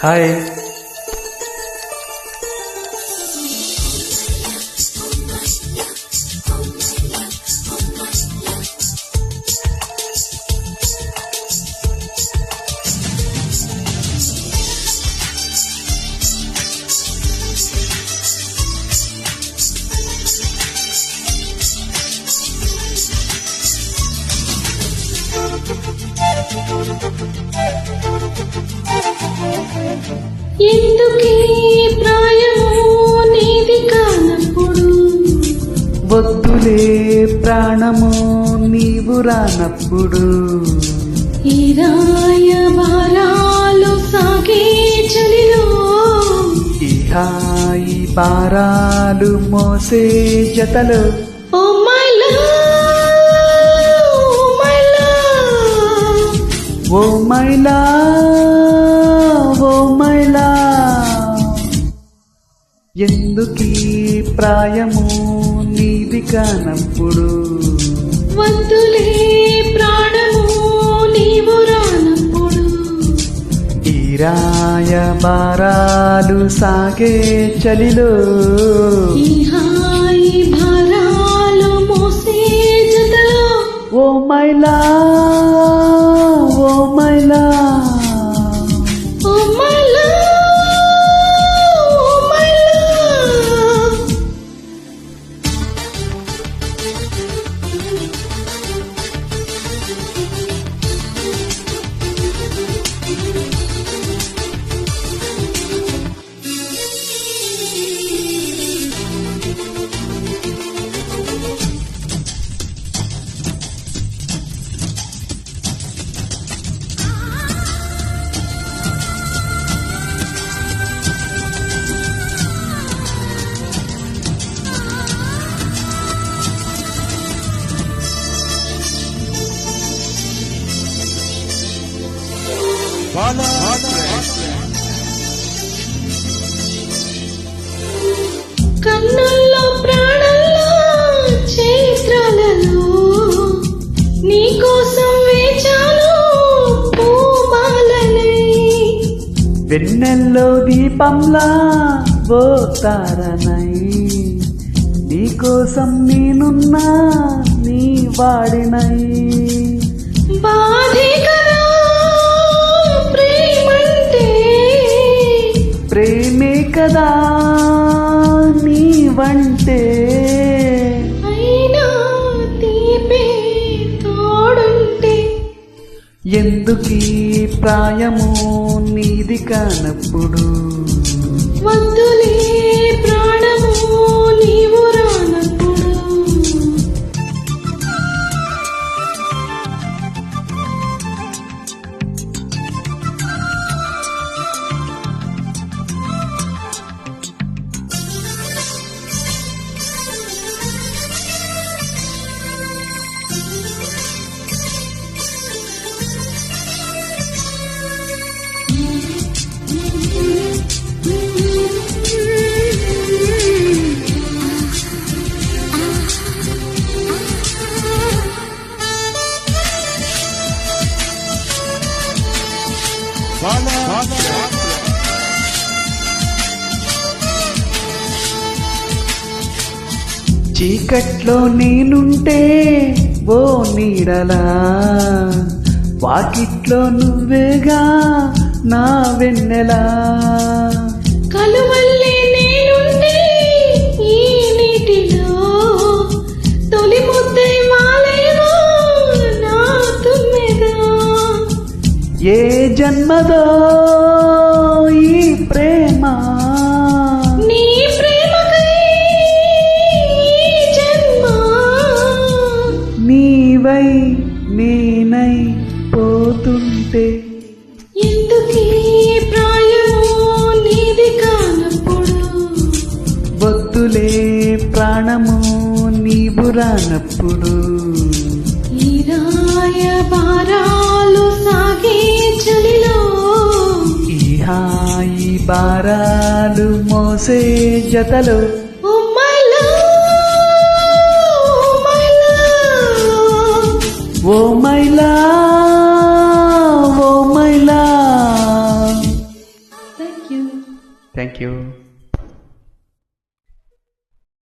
Hi. ఎందుకీ ప్రాయము నీది కానప్పుడు, వద్దులే ప్రాణము నీవు రానప్పుడు, ఈ రాయబారాలు సాగే చలిలో, ఈ హాయి భారాలు మోసే జతలో, ఓ మై లవ్, ఓ మైలా ఓ మైలా, ఎందుకీ ప్రాయము నీది కానప్పుడు, వద్దులే ప్రాణము నీవు రానప్పుడు, ఈ రాయబారాలు సాగే చలిలో, ఈ హాయి భారాలు మోసే జతలో, ఓ మైలా ఓ మైలా, oh my love, oh my love. కన్నుల్లో ప్రాణంలో చైత్రాలలో నీకోసం వేచాను పూమాలనై, వెన్నెల్లో దీపంలా ఓ తారనై, నీకోసం నేనున్నా నీ వాడినై, బాధే కదా ప్రేమంటే, ప్రేమే కదా నీవంటే, అయినా తీపే తోడుంటే, ఎందుకీ ప్రాయము నీది కానప్పుడు, వద్దులే ప్రాణము నీవు రానప్పుడు, చీకట్లో నేనుంటే ఓ నీడలా, వాకిట్లో నువ్వేగా నా వెన్నెలా, కలువల్లే నేనుంటే ఈ నీటిలో, తొలి ముద్దై వాలేవో నా తుమ్మెదా, ఏ జన్మదో ఈ ప్రేమ, నీ ప్రేమకై ఈ జన్మ, నీవై నేనై పోతుంటే, ఎందుకీ ప్రాయము నీది కానప్పుడు, వద్దులే ప్రాణము నీవు రానప్పుడు, ఈ రాయబారాలు సాగే చలిలో, ఈ హాయి భారాలు మోసే జతలో, oh my love, oh my love. ఓ మైలా ఓ మైలా. Thank you.